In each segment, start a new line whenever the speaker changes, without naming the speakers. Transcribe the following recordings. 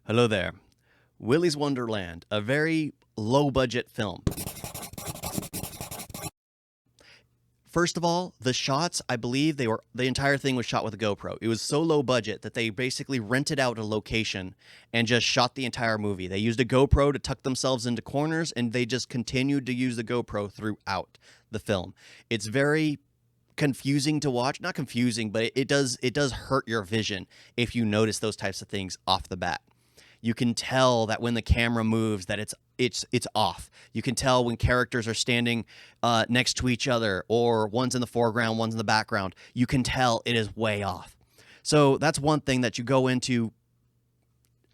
Hello there. Willy's Wonderland, a very low-budget film. First of all, the shots, I believe the entire thing was shot with a GoPro. It was so low budget that they basically rented out a location and just shot the entire movie. They used a GoPro to tuck themselves into corners, and they just continued to use the GoPro throughout the film. It's very confusing to watch. Not confusing, but it does hurt your vision if you notice those types of things off the bat. You can tell that when the camera moves that it's off. You can tell when characters are standing next to each other, or one's in the foreground, one's in the background. You can tell it is way off. So that's one thing that you go into,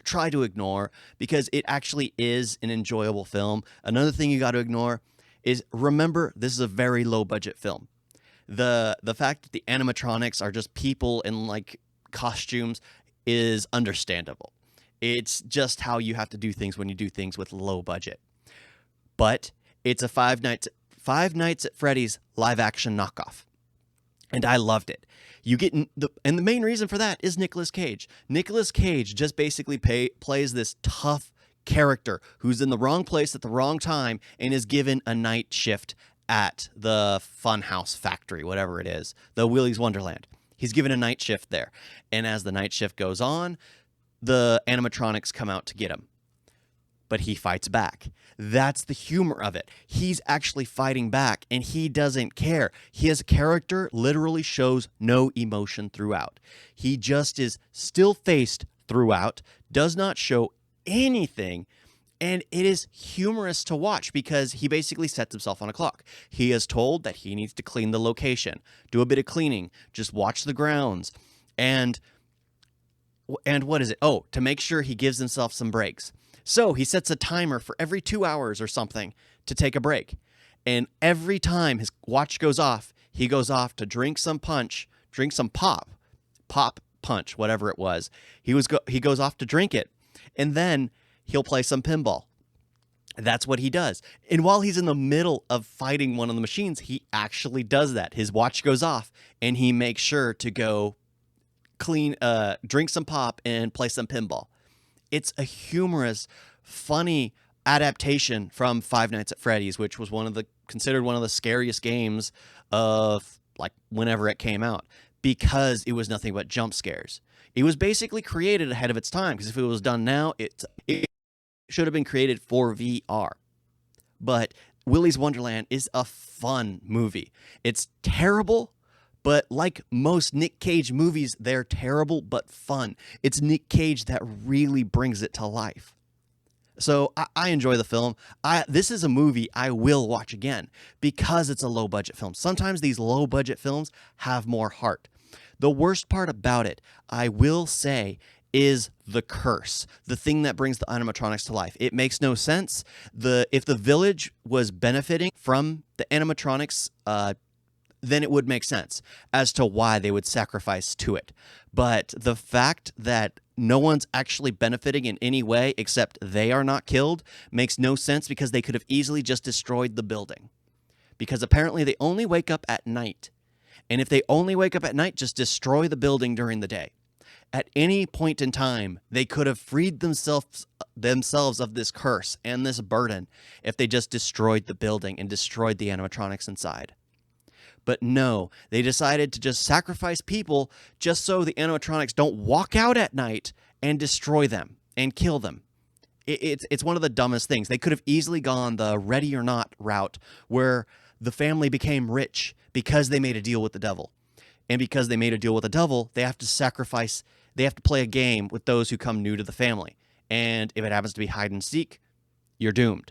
try to ignore, because it actually is an enjoyable film. Another thing you got to ignore is, remember, this is a very low budget film. The fact that the animatronics are just people in like costumes is understandable. It's just how you have to do things when you do things with low budget. But it's a Five Nights at Freddy's live action knockoff. And I loved it. And the main reason for that is Nicolas Cage. Nicolas Cage just basically plays this tough character who's in the wrong place at the wrong time and is given a night shift at the Funhouse factory, whatever it is, the Willy's Wonderland. He's given a night shift there. And as the night shift goes on, the animatronics come out to get him. But he fights back. That's the humor of it. He's actually fighting back, and he doesn't care. His character literally shows no emotion throughout. He just is still-faced throughout, does not show anything, and it is humorous to watch because he basically sets himself on a clock. He is told that he needs to clean the location, do a bit of cleaning, just watch the grounds, and what is it? Oh, to make sure he gives himself some breaks. So he sets a timer for every 2 hours or something to take a break. And every time his watch goes off, he goes off to drink some pop punch, whatever it was. He goes off to drink it, and then he'll play some pinball. That's what he does. And while he's in the middle of fighting one of the machines, he actually does that. His watch goes off, and he makes sure to go drink some pop and play some pinball. It's a humorous, funny adaptation from Five Nights at Freddy's, which was considered one of the scariest games of like whenever it came out, because it was nothing but jump scares. It was basically created ahead of its time, because if it was done now, it should have been created for VR. But Willy's Wonderland is a fun movie. It's terrible, but like most Nick Cage movies, they're terrible but fun. It's Nick Cage that really brings it to life. So I enjoy the film. This is a movie I will watch again because it's a low-budget film. Sometimes these low-budget films have more heart. The worst part about it, I will say, is the curse, the thing that brings the animatronics to life. It makes no sense. If the village was benefiting from the animatronics, then it would make sense as to why they would sacrifice to it. But the fact that no one's actually benefiting in any way except they are not killed makes no sense, because they could have easily just destroyed the building. Because apparently they only wake up at night. And if they only wake up at night, just destroy the building during the day. At any point in time, they could have freed themselves of this curse and this burden if they just destroyed the building and destroyed the animatronics inside. But no, they decided to just sacrifice people just so the animatronics don't walk out at night and destroy them and kill them. It's one of the dumbest things. They could have easily gone the Ready or Not route, where the family became rich because they made a deal with the devil. And because they made a deal with the devil, they have to play a game with those who come new to the family. And if it happens to be hide and seek, you're doomed.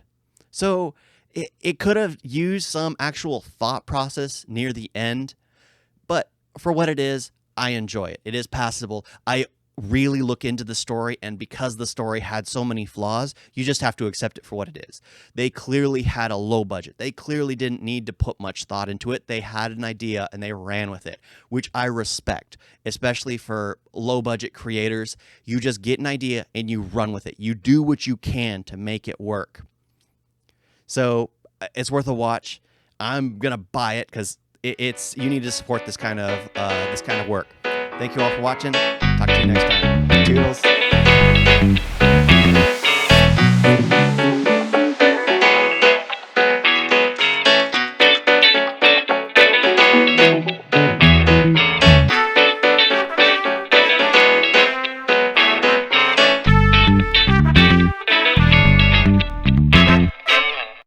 So it could have used some actual thought process near the end, but for what it is, I enjoy it. It is passable. I really look into the story, and because the story had so many flaws, you just have to accept it for what it is. They clearly had a low budget. They clearly didn't need to put much thought into it. They had an idea and they ran with it, which I respect, especially for low budget creators. You just get an idea and you run with it. You do what you can to make it work. So it's worth a watch. I'm gonna buy it because you need to support this kind of work. Thank you all for watching. Talk to you next time. Toodles.